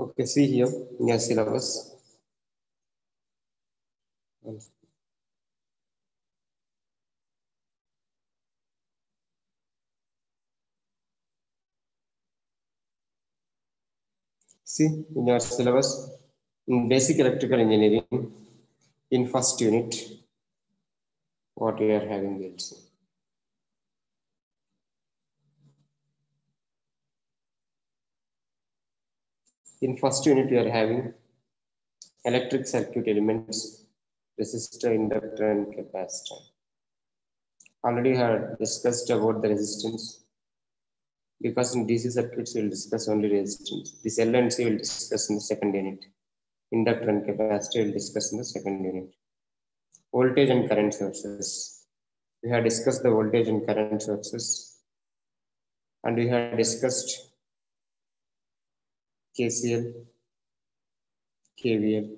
Okay, see here in your syllabus. See in your syllabus, in basic electrical engineering, in first unit, what we are having here. In first unit, we are having electric circuit elements, resistor, inductor, and capacitor. Already had discussed about the resistance, because in DC circuits we will discuss only resistance. This L and C will discuss in the second unit. Inductor and capacitor will discuss in the second unit. Voltage and current sources. We have discussed the voltage and current sources, and we have discussed KCL, KVL,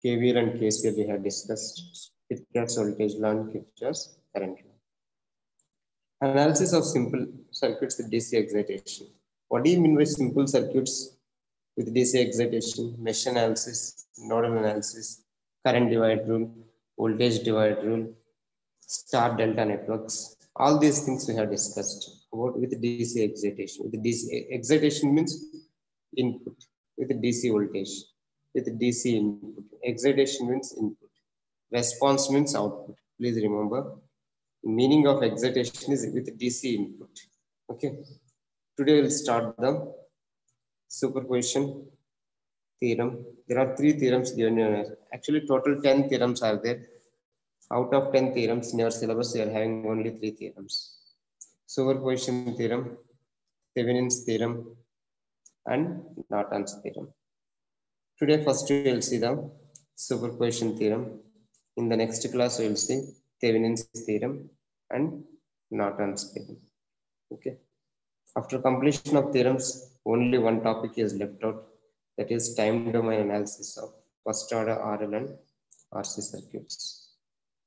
KVL and KCL. We have discussed Kirchhoff's voltage law and Kirchhoff's current law. Analysis of simple circuits with DC excitation. What do you mean by simple circuits with DC excitation? Mesh analysis, nodal analysis, current divide rule, voltage divide rule, star delta networks. All these things we have discussed about with DC excitation. With DC excitation means input. With DC voltage, with DC input. Excitation means input. Response means output. Please remember. Meaning of excitation is with DC input. Okay. Today we'll start the superposition theorem. There are 3 theorems given here. Actually, total 10 theorems are there. Out of 10 theorems in your syllabus, you are having only 3 theorems. Superposition theorem, Thevenin's theorem, and Norton's theorem. Today, first we will see the superposition theorem. In the next class, we will see Thevenin's theorem and Norton's theorem. Okay. After completion of theorems, only one topic is left out. That is time domain analysis of first order RL and RC circuits.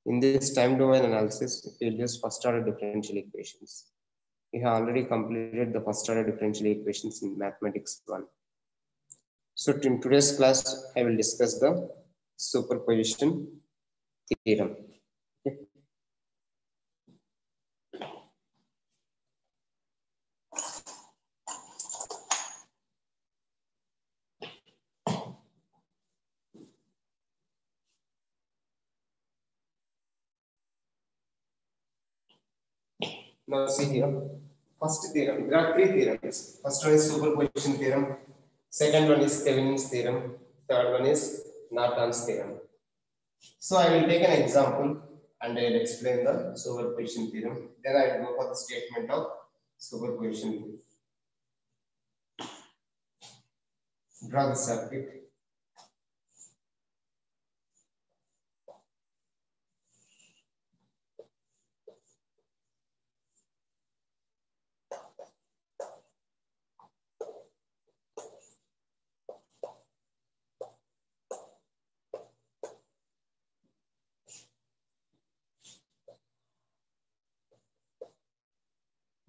In this time domain analysis, we will use first order differential equations. We have already completed the first order differential equations in mathematics 1. So in today's class, I will discuss the superposition theorem. Okay. Now see here, first theorem, there are 3 theorems. First one is superposition theorem, second one is Thevenin's theorem, third one is Norton's theorem. So I will take an example and I will explain the superposition theorem. Then I will go for the statement of superposition. Draw the circuit.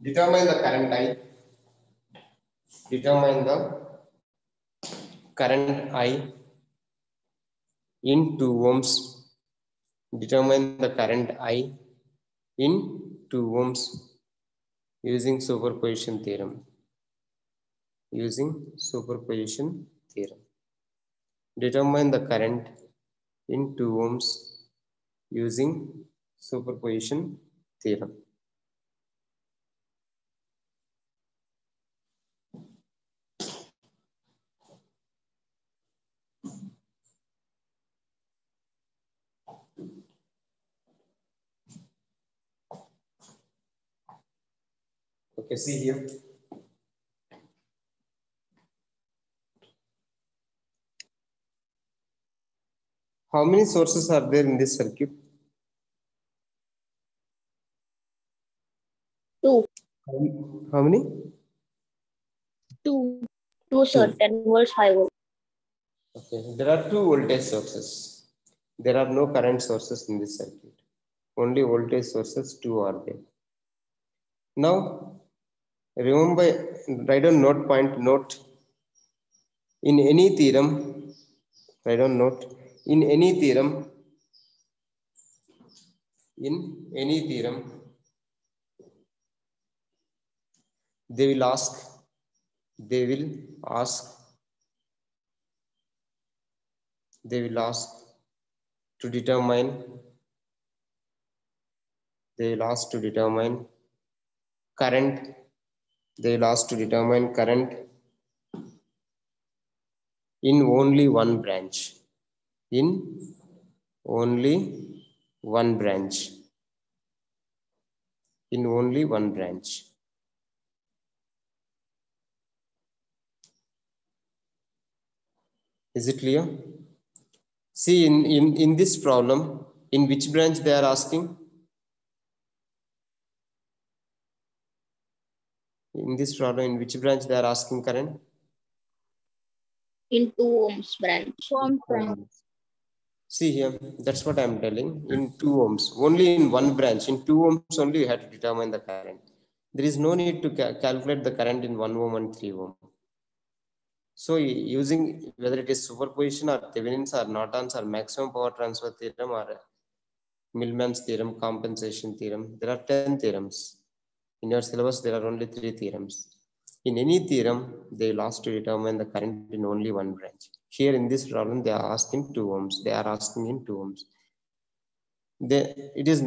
Determine the current I. Determine the current I in 2 ohms. Determine the current I in 2 ohms using superposition theorem. Using superposition theorem. Determine the current in 2 ohms using superposition theorem. Okay, see here. How many sources are there in this circuit? 2. How many? 2. 2 sir, 10 volts, 5 volts. Okay, there are 2 voltage sources. There are no current sources in this circuit. Only voltage sources 2 are there. Now, remember, write down note point, note In any theorem, write down note. In any theorem, they will ask to determine current. They will ask to determine current in only one branch. In only one branch. In only one branch. Is it clear? See, in this problem, in which branch they are asking? In this problem, in which branch they are asking current? In 2 ohms branch. 2 ohms branch. See here, that's what I'm telling. In 2 ohms, only in one branch, in 2 ohms only you have to determine the current. There is no need to calculate the current in 1 ohm and 3 ohm. So using whether it is superposition or Thevenin's or Norton's or maximum power transfer theorem or Millman's theorem, compensation theorem, there are 10 theorems. In your syllabus, there are only 3 theorems. In any theorem, they will ask to determine the current in only one branch. Here in this problem, they are asking 2 ohms. They are asking in 2 ohms. It is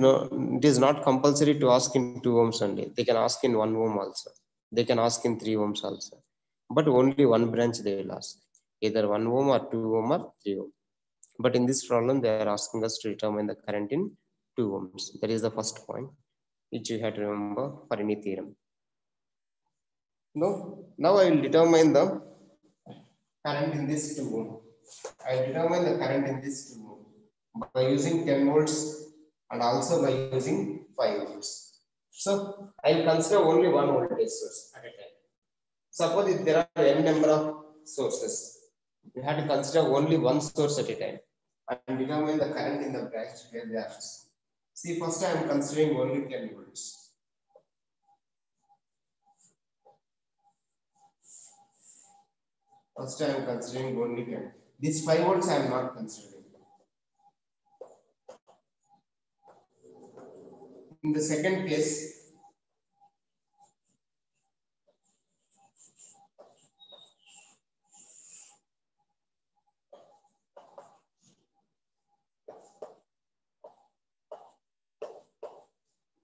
not compulsory to ask in 2 ohms only. They can ask in 1 ohm also. They can ask in 3 ohms also. But only one branch they will ask. Either 1 ohm or 2 ohm or 3 ohm. But in this problem, they are asking us to determine the current in 2 ohms. That is the first point, which you have to remember for any theorem. Now I will determine the current in this 2 ohm. I will determine the current in this 2 ohm by using 10 volts and also by using 5 volts. So I will consider only one voltage source at a time. Suppose if there are n number of sources, you have to consider only one source at a time and determine the current in the branch where they are. See, first I am considering only 10 volts. First I am considering only 10. These 5 volts I am not considering. In the second case,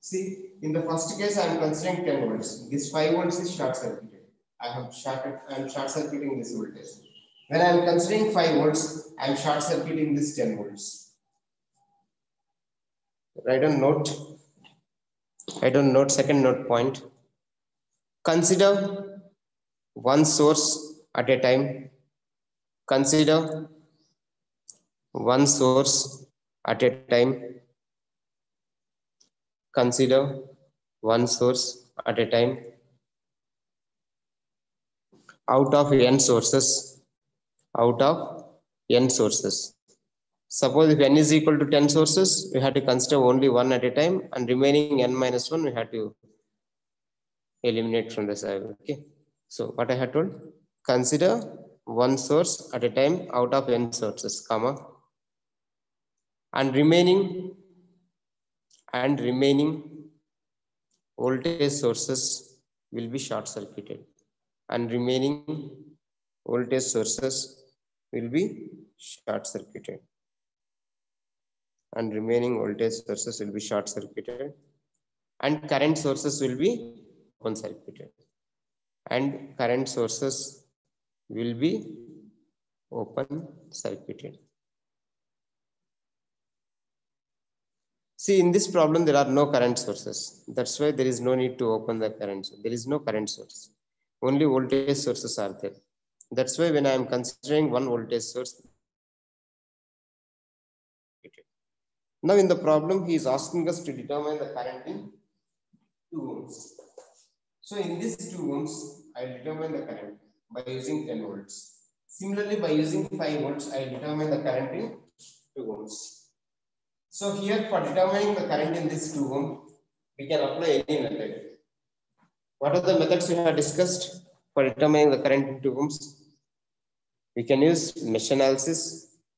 see, in the first case I am considering 10 volts. This 5 volts is short circuited. I am short circuiting this voltage. When I am considering 5 volts, I am short circuiting this 10 volts. Write a note. Second note point. Consider one source at a time. Consider one source at a time. Consider one source at a time. Out of n sources. Suppose if n is equal to 10 sources, we have to consider only one at a time, and remaining n minus 1 we have to eliminate from the side. Okay. So what I had told, consider one source at a time out of n sources, comma, and remaining voltage sources will be short circuited, and remaining voltage sources will be short circuited, and current sources will be open circuited, See, in this problem, there are no current sources. That's why there is no need to open the current. There is no current source. Only voltage sources are there. That's why when I am considering one voltage source. Now in the problem, he is asking us to determine the current in 2 ohms. So in this 2 ohms, I will determine the current by using 10 volts. Similarly, by using 5 volts, I will determine the current in 2 ohms. So here for determining the current in this 2 ohm, we can apply any method. What are the methods we have discussed for determining the current in 2 ohms? We can use mesh analysis.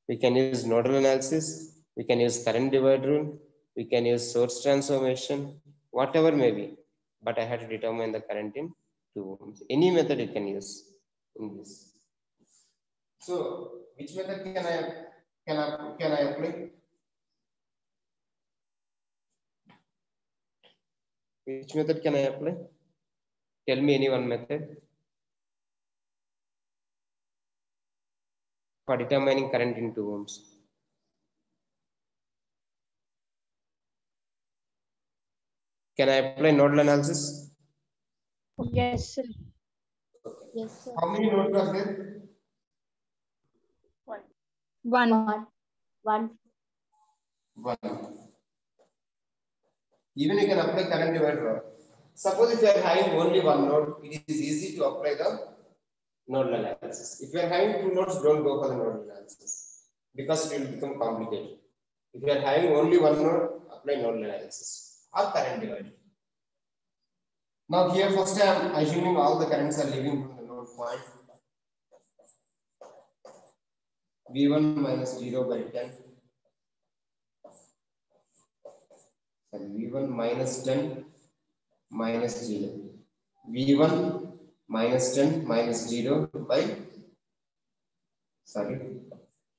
We can use nodal analysis. We can use current divider rule. We can use source transformation, whatever may be. But I had to determine the current in 2 ohms. Any method you can use in this. So, which method can I apply? Which method can I apply? Tell me any one method for determining current in 2 ohms. Can I apply nodal analysis? Yes, sir. Yes, sir. How many nodes are there? One. Even you can apply current divider. Suppose if you are having only one node, it is easy to apply the nodal analysis. If you are having 2 nodes, don't go for the nodal analysis because it will become complicated. If you are having only one node, apply nodal analysis or current divider. Now here first I am assuming all the currents are leaving from the node point. V1 minus 0 by 10. And V1 minus 10 minus 0. V1 minus 10 minus 0 by, sorry,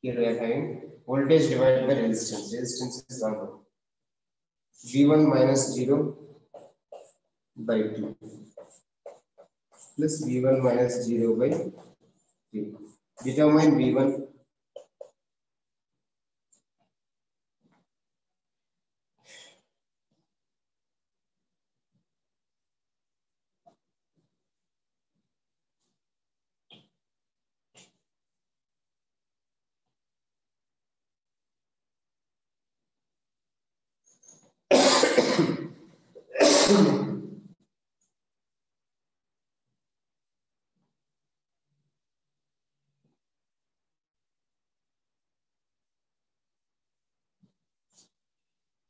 here we are having voltage divided by resistance. Resistance is 1 ohm. V1 minus 0 by 2 plus V1 minus 0 by 3. Determine V1.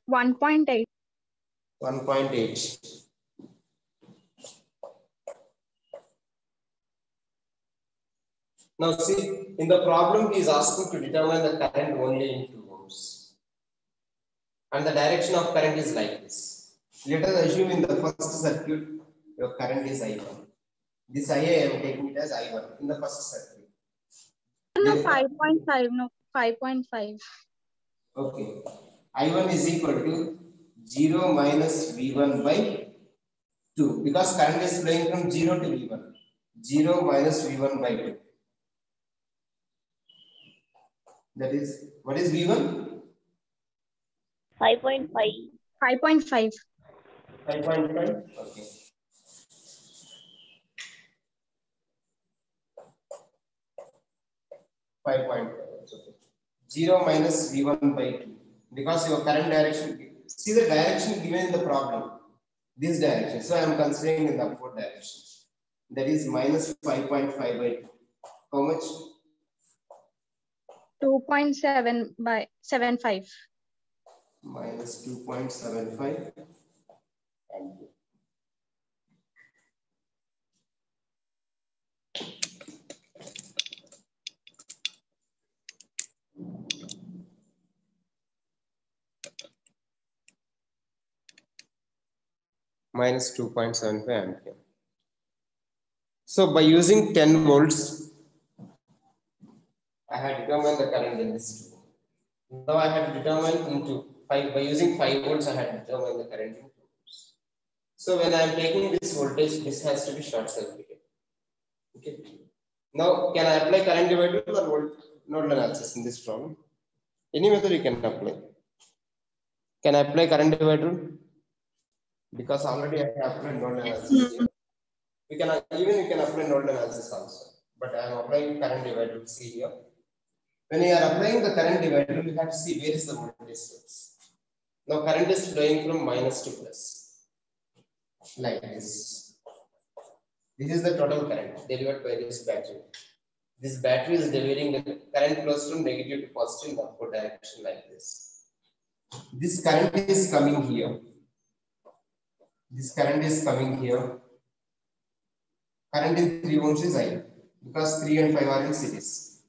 One 1.8. 1.8. Now see, in the problem he is asking to determine the current only in 2 ohms. And the direction of current is like this. Let us assume in the first circuit, your current is I1. This IA I am taking it as I1 in the first circuit. No, 5.5. No, 5.5. Okay. I1 is equal to 0 minus V1 by 2 because current is flowing from 0 to V1. 0 minus V1 by 2. That is, what is V1? 5.5. 5.5. 5.5. Okay. Okay. 0 minus V1 by 2 because your current direction, see the direction given in the problem, this direction. So I am considering in the upward direction. That is minus 5.5 by 2. How much? 2.7 by 75. Minus 2.75 ampere. Minus 2.75 ampere. So by using 10 volts, I had determined the current in this tube. Now I had determined into 5, by using 5 volts, I had determined the current in 2 volts. So when I am taking this voltage, this has to be short circuited. Okay. Now, can I apply current divider or nodal analysis in this problem? Any method you can apply. Can I apply current divider? Because already I have applied nodal analysis here. You can apply nodal analysis also, but I am applying current divider. See here. When you are applying the current divider, you have to see where is the voltage source. Now current is flowing from minus to plus, like this. This is the total current delivered by this battery. This battery is delivering the current flows from negative to positive in the upward direction like this. This current is coming here. This current is coming here. Current in 3 ohms is I because 3 and 5 are in series.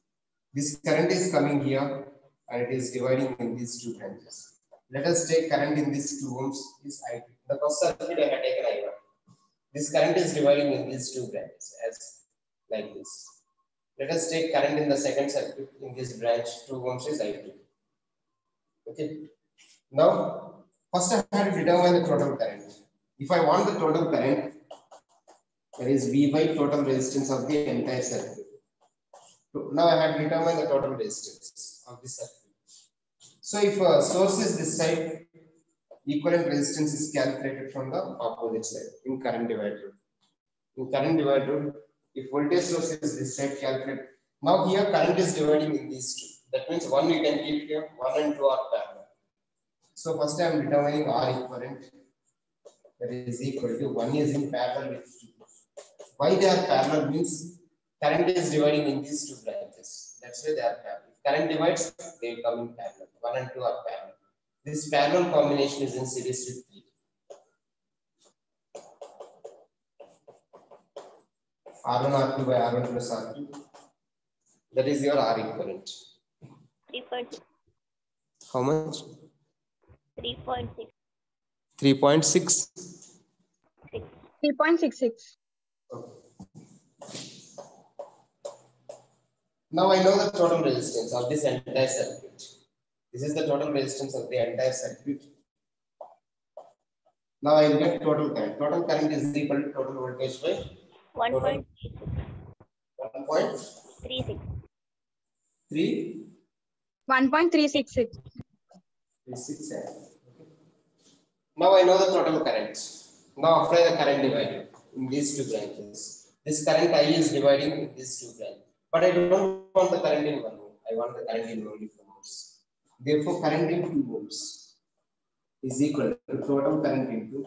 This current is coming here and it is dividing in these two branches. Let us take current in these 2 ohms is I2. The first circuit I had taken I1. This current is dividing in these two branches as like this. Let us take current in the second circuit in this branch 2 ohms is I2. Okay. Now, first I have to determine the total current. If I want the total current, that is V by total resistance of the entire circuit. Now I have determined the total resistance of this circuit. So if a source is this side, equivalent resistance is calculated from the opposite side in current divider. In current divider, if voltage source is this side, calculate. Now here current is dividing in these two. That means one you can keep here, 1 and 2 are parallel. So first I am determining R equivalent. That is equal to 1 is in parallel with 2. Why they are parallel means current is dividing in these two branches. That's why they are parallel. If current divides, they come in parallel. 1 and 2 are parallel. This parallel combination is in series with 3. R1 R2 by R1 plus R2. That is your R equivalent. 3.6. How much? 3.6. 3.6. 3.66. Okay. Now I know the total resistance of this entire circuit. This is the total resistance of the entire circuit. Now I will get total current. Total current is equal to total voltage by 1.36. 1.36. 3. 1.366. 36. Now I know the total current. Now apply the current divider in these two branches. This current I is dividing in these two branches. But I don't want the current in 1 ohm. I want the current in only 4 ohms. Therefore, current in 2 ohms is equal to total current into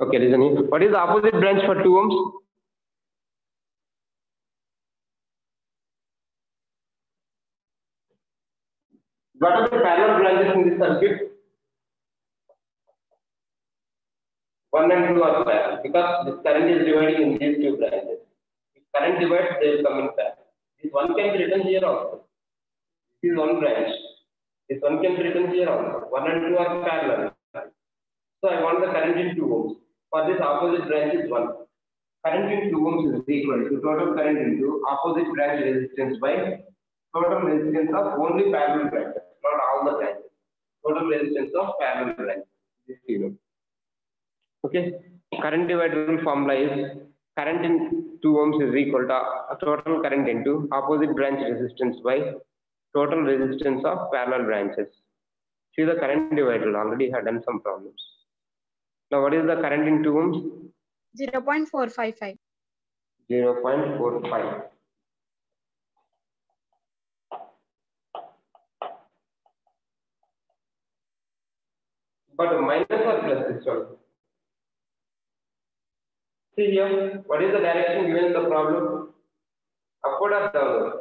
okay, listen here. What is the opposite branch for 2 ohms? What are the parallel branches in this circuit? 1 and 2 are parallel because this current is dividing in these two branches. If current divides, they will come in parallel. This one can be written here also. This is one branch. This one can be written here also. 1 and 2 are parallel. So I want the current in 2 ohms. For this opposite branch is 1. Current in 2 ohms is equal to total current into opposite branch resistance by total resistance of only parallel branches, not all the branches. Total resistance of parallel branches. This you know. Okay. Current divider formula is current in 2 ohms is equal to total current into opposite branch resistance by total resistance of parallel branches. See the current divider already had done some problems. Now what is the current in 2 ohms? 0.455. 0.45. But minus or plus this one? See here, what is the direction given in the problem? Upward or downward?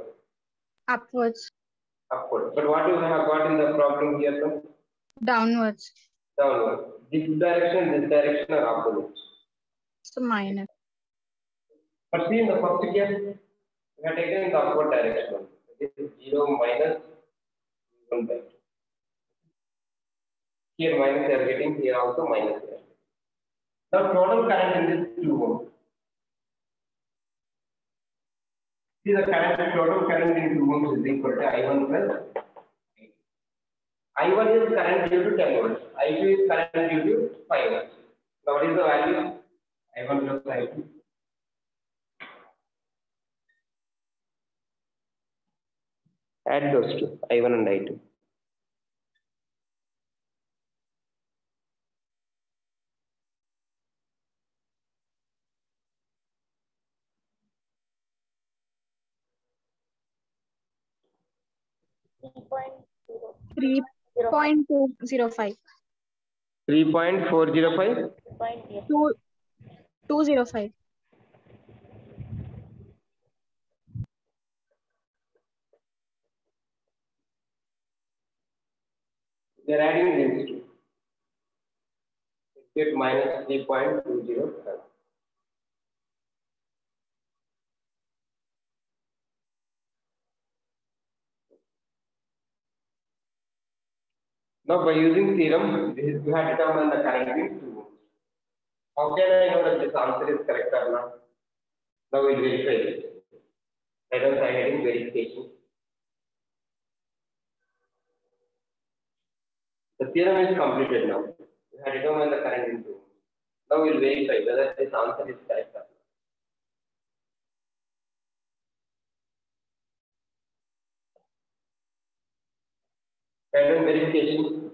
Upwards. Upward. But what you have got in the problem here? Sir? Downwards. Downward. This direction are opposite. So minus. But see in the first case, we have taken the upward direction. This is 0 minus 1 by 2. Here minus they are getting, here also minus they are. The total current in this 2 ohms. See the total current in 2 ohms is equal to I1 plus I1 is current due to 10 volts. I2 is current due to 5 volts. Now what is the value? I1 plus I2. Add those two, I1 and I2. 3.205. 3.405. 205. We are adding these two. Get minus 3.205. Now, by using theorem, we have determined the current in 2 ohms. How can I know that this answer is correct or not? Now we'll verify it. Let us try heading verification. The theorem is completed now. We have determined the current in 2 ohms. Now we'll verify whether this answer is correct or not. Random verification.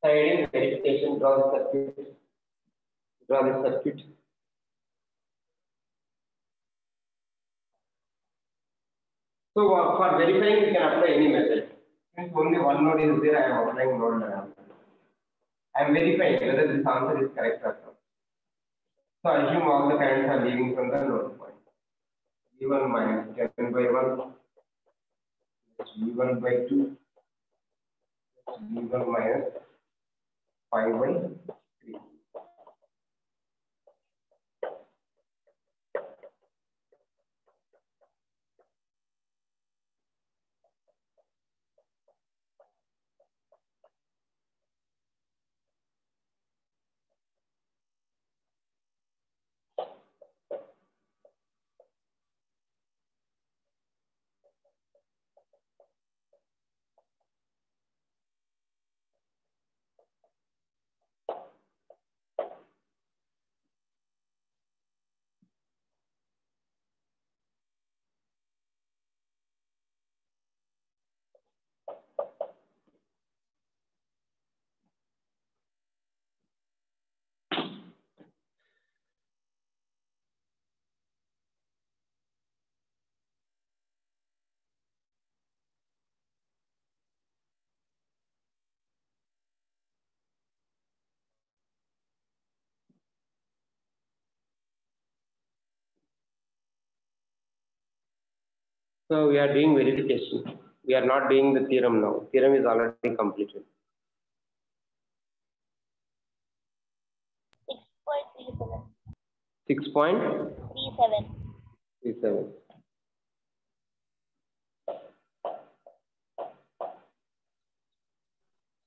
Heading verification, draw the circuit. Draw the circuit. So for verifying, we can apply any method. Since only one node is there, I am applying node analysis. I am verifying whether this answer is correct or not. So I assume all the currents are leaving from the node point. V1 minus 10 by 1, V1 by 2, V1 minus 5 by 3. So we are doing verification. We are not doing the theorem now. Theorem is already completed. 6.37. 6.37.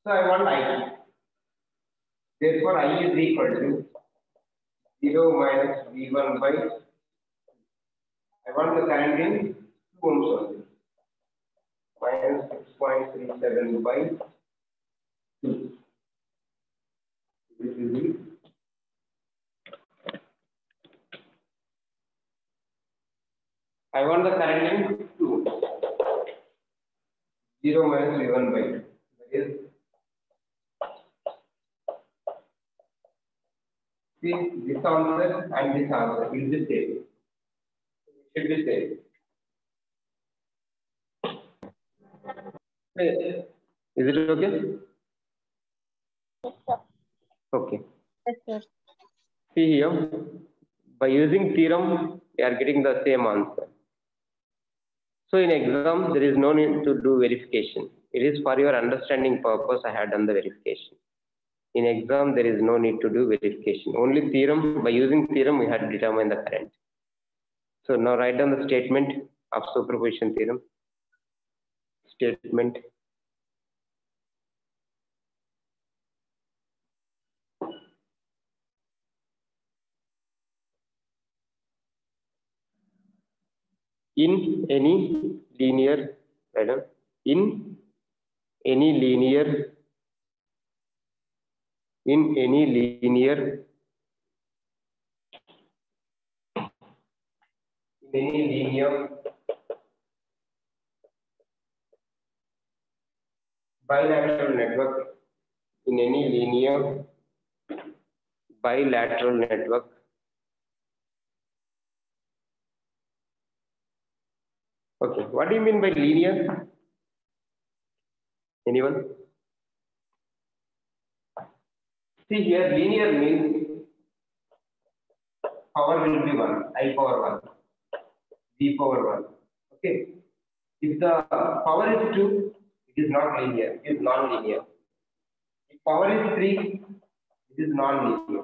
So I want I. Therefore, I is equal to 0 minus V1 by. I want the current in 2 ohms only. Minus 6.37 by 2. This is it. I want the current in 2 ohms. 0 minus V1 by 2. That is, see, this answer and this answer will be same. It should be same. Is it okay? Yes, sir. Okay. Yes, sir. See here, by using theorem, we are getting the same answer. So in exam, there is no need to do verification. It is for your understanding purpose I have done the verification. In exam, there is no need to do verification. Only theorem, by using theorem, we had determined the current. So now write down the statement of superposition theorem. Statement. In any linear, in any linear bilateral network, in any linear bilateral network, Okay, what do you mean by linear? Anyone? See here, linear means power will be 1, I power 1, V power 1. Okay. If the power is 2, it is not linear, it is non-linear. If power is 3, it is non-linear.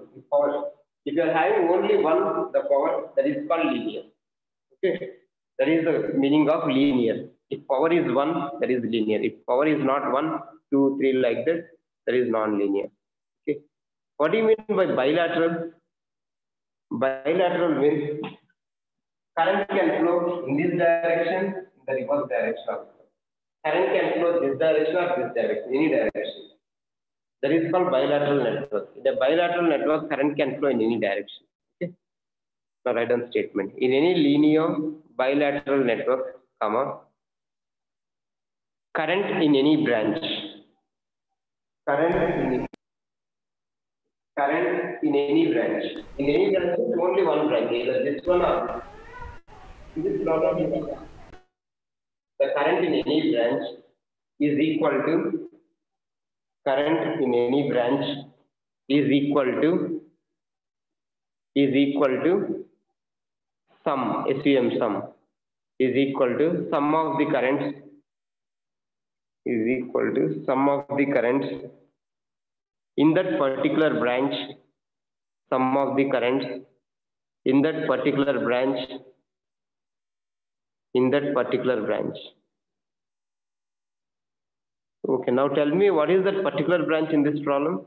If you are having only one, the power, that is called linear. Okay. That is the meaning of linear. If power is 1, that is linear. If power is not 1, 2, 3 like that is non-linear. Okay. What do you mean by bilateral? Bilateral means current can flow in this direction, in the reverse direction also. Current can flow this direction or this direction, any direction. That is called bilateral network. In a bilateral network, current can flow in any direction. Okay. Now write down statement. In any linear bilateral network, comma, current in any branch. Current in any branch. In any branch, only one branch, either this one or this one. The current in any branch is equal to current in any branch is equal to sum, SUM sum is equal to sum of the currents is equal to sum of the currents in that particular branch, sum of the currents in that particular branch, Okay, now tell me what is that particular branch in this problem?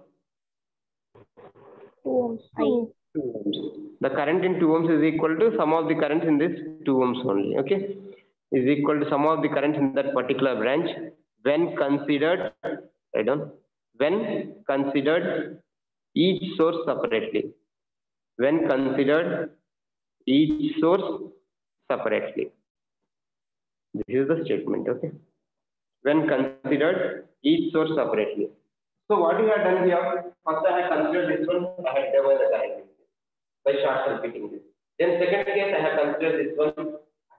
2 ohms. 2 ohms. The current in 2 ohms is equal to sum of the currents in this 2 ohms only. Okay, is equal to sum of the currents in that particular branch when considered, write down, when considered each source separately. When considered each source separately. This is the statement. Okay. When considered each source separately. So what we have done here, first I have considered this one, I have determined the current by short circuiting this. Then second case I have considered this one, I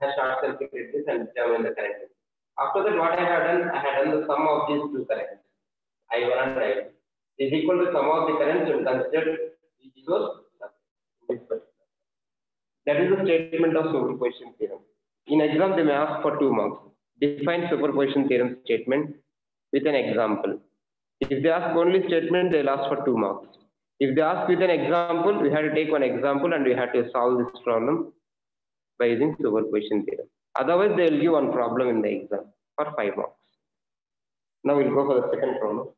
have short circuited this and determined the current. After that what I have done, I have done the sum of these two currents, I1 and I2, is equal to sum of the currents when considered each source separately. That is the statement of superposition theorem. In exam they may ask for 2 marks. Define superposition theorem statement with an example. If they ask only statement, they will ask for 2 marks. If they ask with an example, we have to take one example and we have to solve this problem by using superposition theorem. Otherwise, they will give one problem in the exam for 5 marks. Now we'll go for the second problem.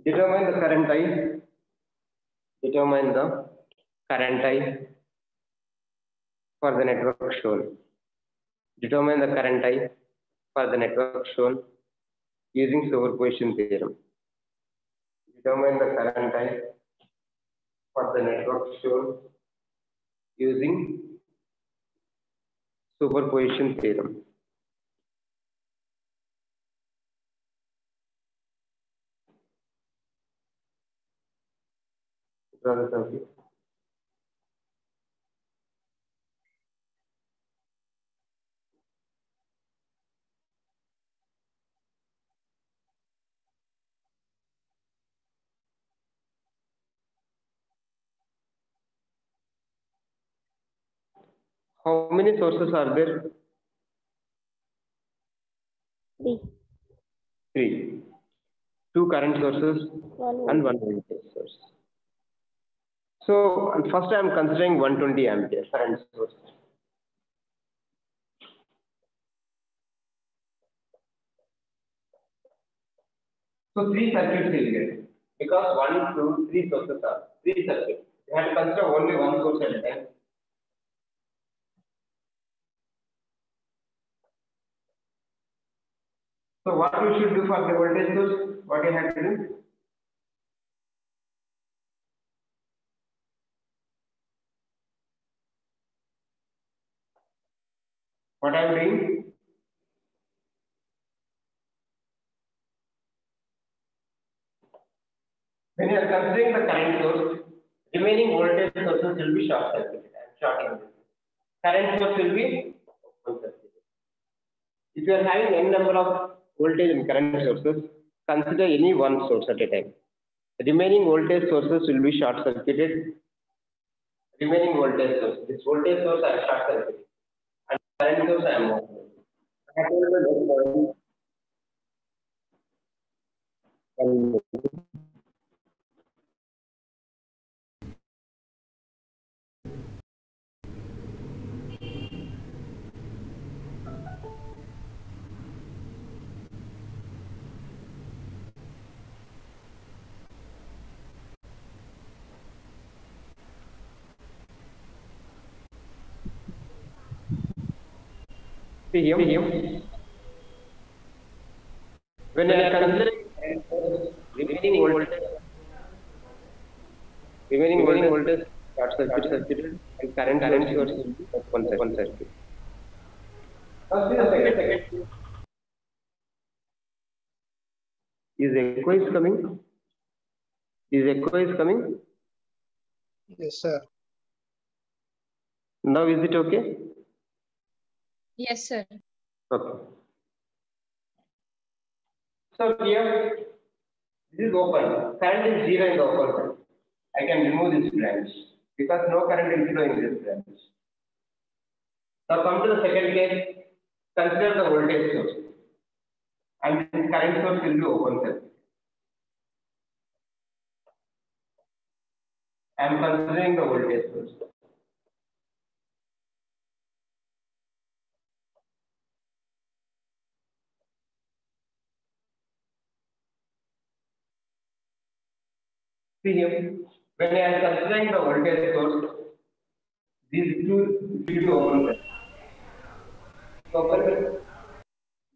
Determine the current I. Determine the current I for the network shown. Determine the current I for the network shown using superposition theorem. Determine the current I for the network shown using superposition theorem. Draw the circuit. How many sources are there? 3. 3. 2 current sources 1 and 1 voltage source. So first I am considering 120 ampere current source. So 3 circuits will get, because 1, 2, 3 sources are 3 circuits. You have to consider only one source at a time. So what we should do for the voltage source? What you have to do? What I am doing? When you are considering the current source, remaining voltage sources will be short circuited. I am shorting this. Current source will be open circuited. If you are having n number of voltage and current sources, consider any one source at a time. Remaining voltage sources will be short circuited. Remaining voltage source. This voltage source I am short circuited. And current source I am open. I have told the See here. When I am considering remaining voltage short circuit and current source will be open circuit. Now see the second. Is echo is coming? Is echo is coming? Yes, sir. Now is it okay? Yes, sir. Okay. So here, this is open. Current is 0 in the open. I can remove this branch because no current is flowing in this branch. Now come to the second case. Consider the voltage source, and this current source will be open circuit. I am considering the voltage source. See here, when I am considering the voltage source, these two will be open. Open.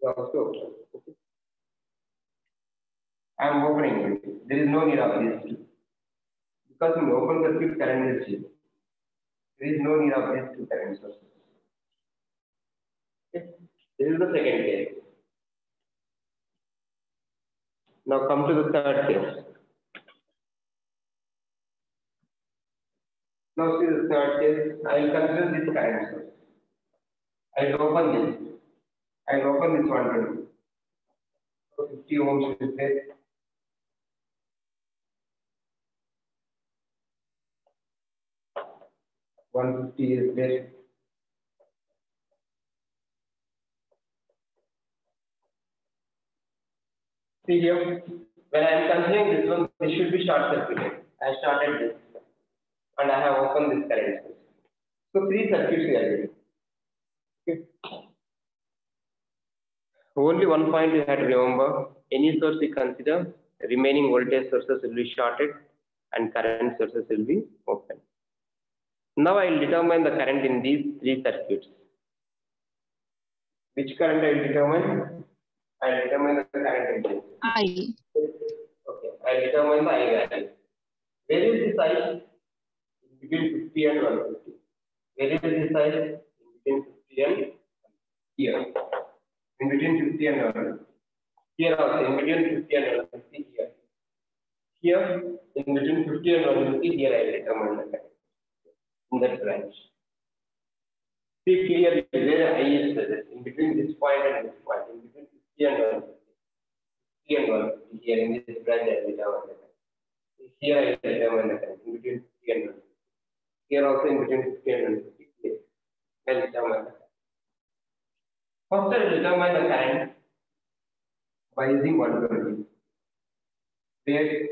Okay. I am opening it. There is no need of these two. Because in open circuit current is 0. There is no need of these two current sources. Okay. This is the second case. Now come to the third case. Now see the third case. I will consider this current source. I will open this. I will open this 120. So 50 ohms is there. $150 is there. See here, when I am considering this one, this should be short circuited. I started this and I have opened this current source. So 3 circuits we are getting. Okay. Only one point you have to remember, any source we consider, remaining voltage sources will be shorted and current sources will be open. Now I will determine the current in these 3 circuits. Which current I will determine? I will determine the current in this. I. Okay, I will determine the I value. Where is this I? Between 50 and 150. Where is this I? Between 50 and here. In between 50 and 150. Here also, in between 50 and 150 here. Here, in between 50 and 150, here I determine the current in that branch. See clearly where I is present in between this point and this point, in between 50 and 150. 50 and 150 here in this branch I determine the current. Here I determine the current in between 50 and 150. Here also in between 50 and 150. Here I determine the current. First I determine the current by using 120. Where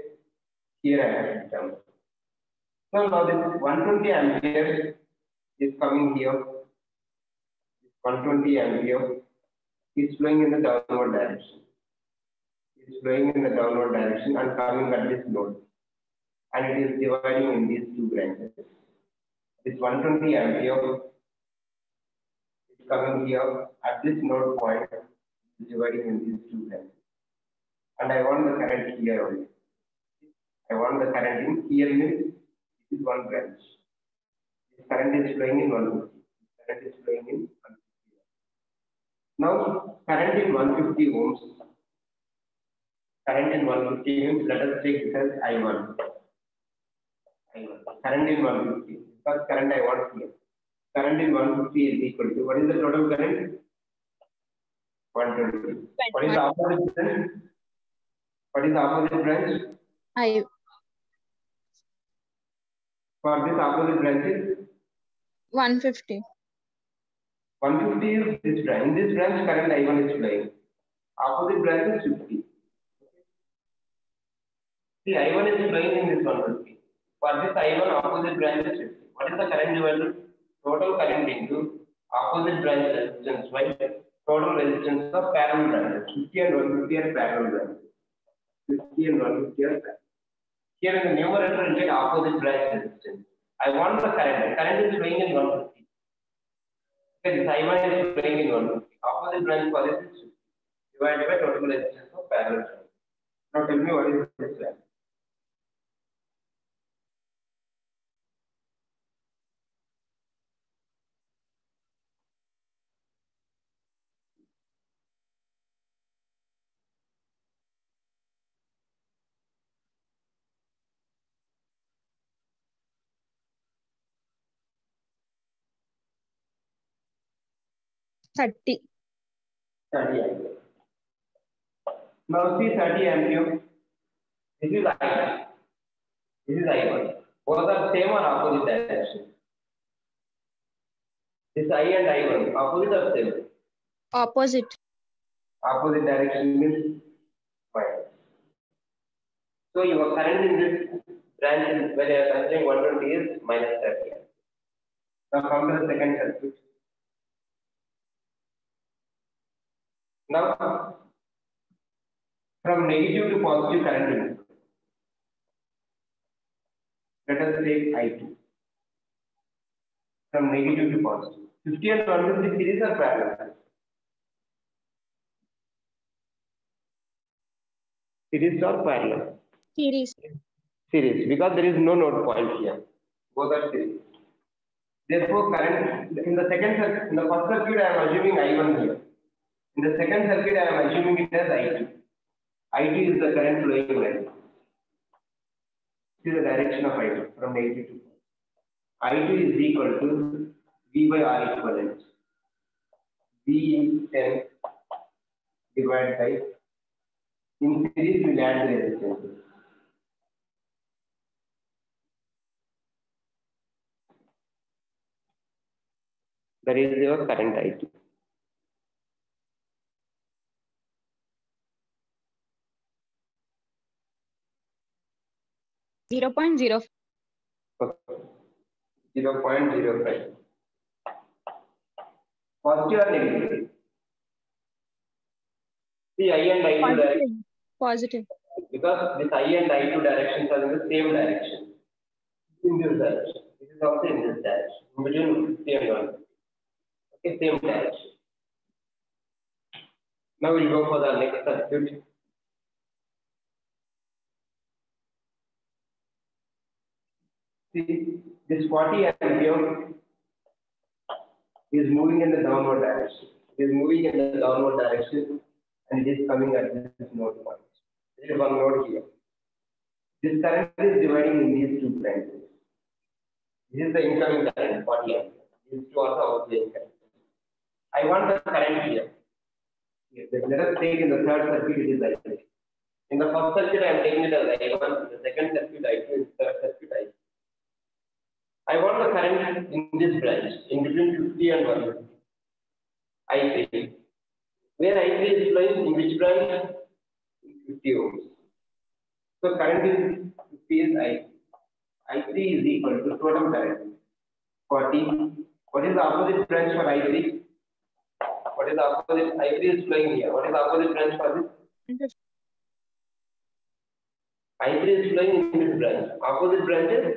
here I have determined. So now this 120 ampere is coming here. 120 ampere is flowing in the downward direction. It is flowing in the downward direction and coming at this node. And it is dividing in these two branches. This 120 ampere is coming here at this node point, is dividing in these two branches. And I want the current here only. I want the current in here means this is one branch. This current is flowing in 150. This current is flowing in 150. Now, current in 150 ohms. Current in 150 ohms, let us take this as I1. Current in 150. Because current I want here. Current in 150 is equal to, what is the total current? 120. What is the opposite branch? What is the opposite branch? I. For this opposite branch is 150. 150 is this branch. In this branch, current I1 is flowing. Opposite branch is 50. See, I1 is flowing in this 150. For this I1, opposite branch is 50. What is the current divided? Total current into opposite branch resistance by total resistance of parallel branches. 50 and 150 are parallel branches. 50 and 150 are parallel. Here in the numerator, you get opposite branch resistance. I want the current. The current is flowing in 150. Okay, this I1 is flowing in 150. Opposite branch for this is 50. Divided by total resistance of parallel branch. Now tell me what is this value? $30. 30 ampere. Now see 30 ampere. This is I1. This is I1. Both are same or opposite direction. This I and I1, opposite or same? Opposite. Opposite direction means minus. So your current in this branch is when you are considering 120 is minus 30. Now come to the second circuit. Now from negative to positive current input. Let us take I2. From negative to positive. 50 and 150 series are parallel. Series or parallel? Series. Series, because there is no node point here. Both are series. Therefore, current in the second circuit, in the first circuit, I am assuming I1 here. In the second circuit, I am assuming it as I2. I2 is the current flowing line. This is the direction of I2 from negative to positive. I2 is equal to V by R equivalent. V is 10 divided by, in series we will add the resistance. That is your current I2. Zero point zero. 0.05. Positive or negative? See, I and I2 Positive. direction. Positive. Because this I and I2 directions are in the same direction. In this direction. This is also in this direction. In between 50 and 150. Okay, same direction. Now we'll go for the next circuit. See, this 40 ampere is moving in the downward direction. It is moving in the downward direction and it is coming at this node point. There is one node here. This current is dividing in these two branches. This is the incoming current, 40 amperes. These two are the outgoing current. I want the current here. Yes, let us take in the third circuit, it is I3. In the first circuit, I am taking it as I1. In the second circuit, I2. In the third circuit, I3. I want the current in this branch, in between 50 and 150. I3. Where I3 is flowing, in which branch? 50 ohms. So current is 50 is I3. I3 is equal to total current 40. What is the opposite branch for I3? What is the opposite? I3 is flowing here. What is the opposite branch for this? I3 is flowing in this branch. Opposite branch is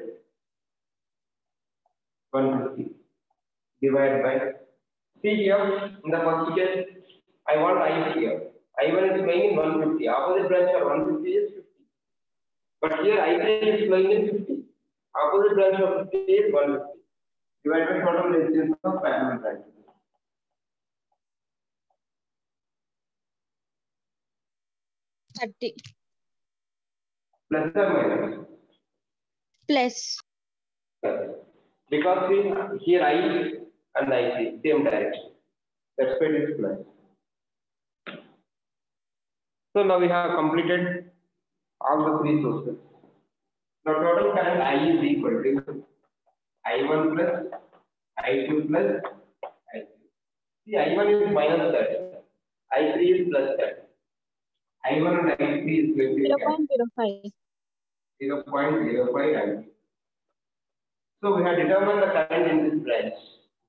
150 divided by. See here, in the first case, I want I here. I1 is flowing in 150. Opposite branch for 150 is 50. But here I3 is flowing in 50. Opposite branch of 50 is 150. Divided by total resistance of parallel branches. Plus or minus? Plus. Because here I and I3, same direction. That's why it is plus. So now we have completed all the three sources. Now total current I is equal to I1 plus I2 plus I3. See, I1 is minus 30. I3 is plus 30. I1 and I3 is going to be 0.05 ampere. So we have determined the current in this branch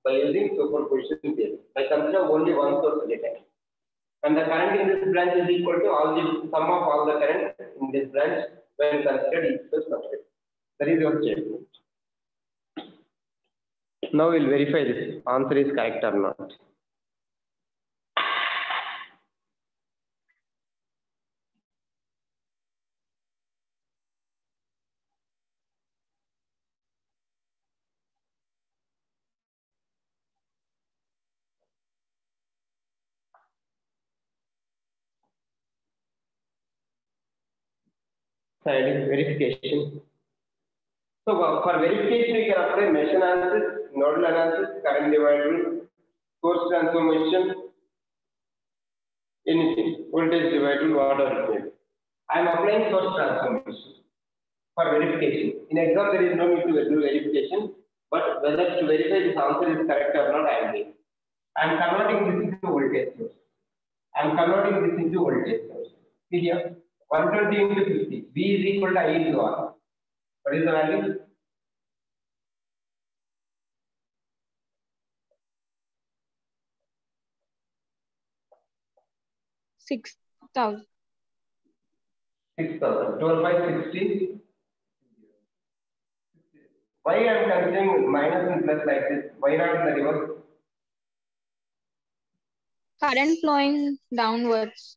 by using superposition theorem. I consider only one source at a time. And the current in this branch is equal to all the sum of all the current in this branch when considered each source subject. That is your statement. Now we'll verify this answer is correct or not. Side verification. So for verification, we can apply mesh analysis, nodal analysis, current divider, source transformation, anything, voltage divider, whatever it is. I am applying source transformation for verification. In exam, there is no need to do verification, but whether to verify this answer is correct or not, I am doing. I am converting this into voltage source. I am converting this into voltage source. See here, 120 into 50. V is equal to I into R. What is the value? 6,000. 6,000. 12 by 16. Why I am considering minus and plus like this? Why not in the reverse? Current flowing downwards.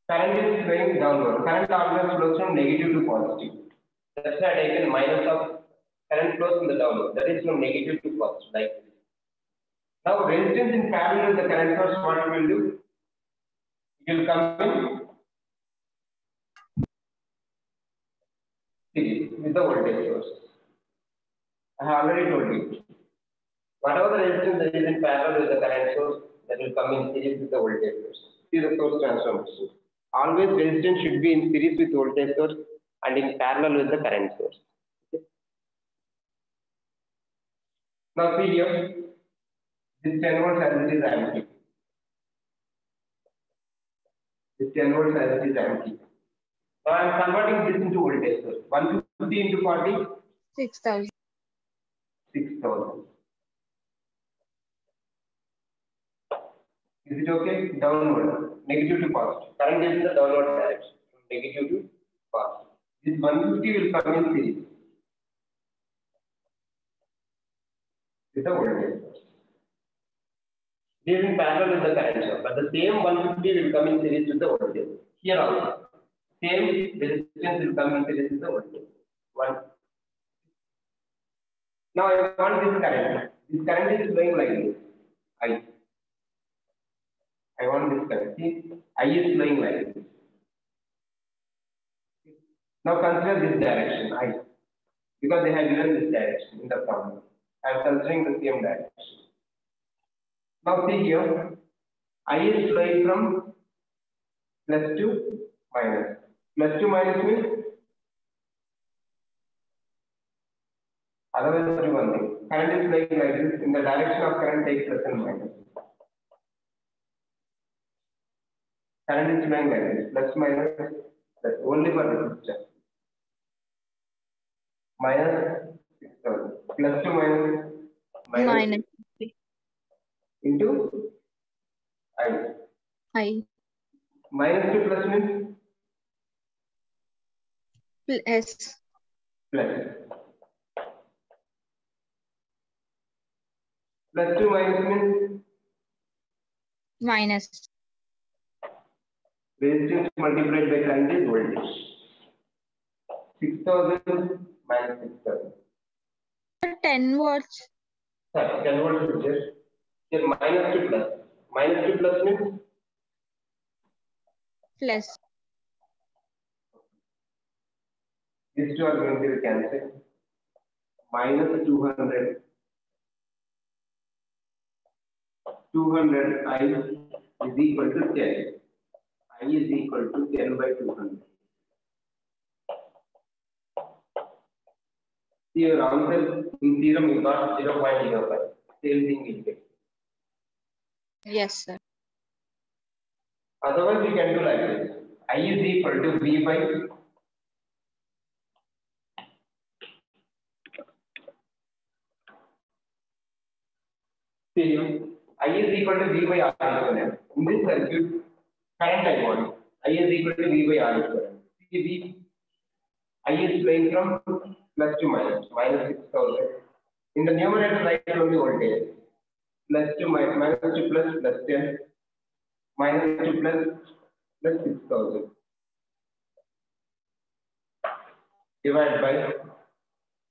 Current is flowing downward. Current always flows from negative to positive. That's why I taken minus of current flows in the downward. That is from negative to positive, like this. Now resistance in parallel with the current source, what it will do? It will come in series with the voltage source. I have already told you. Whatever the resistance that is in parallel with the current source, that will come in series with the voltage source. See the source transformation. Always resistance should be in series with voltage source and in parallel with the current source. Okay. Now see here, this 10 volts as it is empty. This 10 volts as it is empty. Now I am converting this into voltage source. 150 into 40? 6,000. 6,000. Is it okay? Downward, negative to positive. Current is in the downward direction, from negative to positive. This 150 will come in series with the voltage source. It is in parallel with the current source, but the same 150 will come in series with the voltage. Here also, same resistance will come in series with the voltage. One. Now I want this current. This current is flowing like this. I want this current. See, I is flowing like this. Now consider this direction, I, because they have given this direction in the problem. I am considering the same direction. Now see here, I is flowing from plus to minus. Plus to minus means, otherwise do one thing. Current is flowing like this. In the direction of current, take plus and minus. Current is flowing like this. Plus minus. That's only for resistor. Minus 6,000. Plus to minus. Minus Into I. I Minus to plus means plus plus. Plus to minus means minus resistance multiplied by current is voltage. 6,000 minus 6,000. 10 watts. Sorry, 10 volts is just here minus to plus. Minus to plus means Plus these two are going to be cancelled. Minus 200. 200 I is equal to 10. I is equal to 10 by 200. See your answer in theorem you got 0.05. Same thing you get. yes, sir. Otherwise you can do like this. I is equal to V by see here. I is equal to V by R equivalent. In this circuit, current I want. I is equal to V by R equivalent. See V. I is flowing from plus to minus 6,000. In the numerator, write only voltage. Plus to minus to plus 10. Minus to plus 6,000. Divided by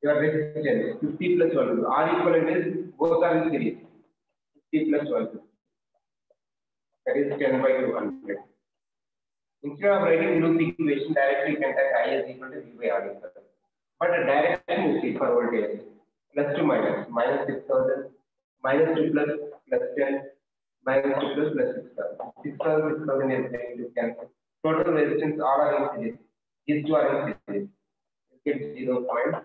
your resistance 50 plus 1. R equivalent is both are in series. 50 plus 1. That is 10 by 200. Instead of writing loop equation, directly you can type I is equal to V by R equivalent. But the direction you see for voltage plus to minus 6,000, minus to plus 10, minus to plus 6,000. 6,000 is going to cancel. Total resistance all are in series. These two are in series. You get 0.05.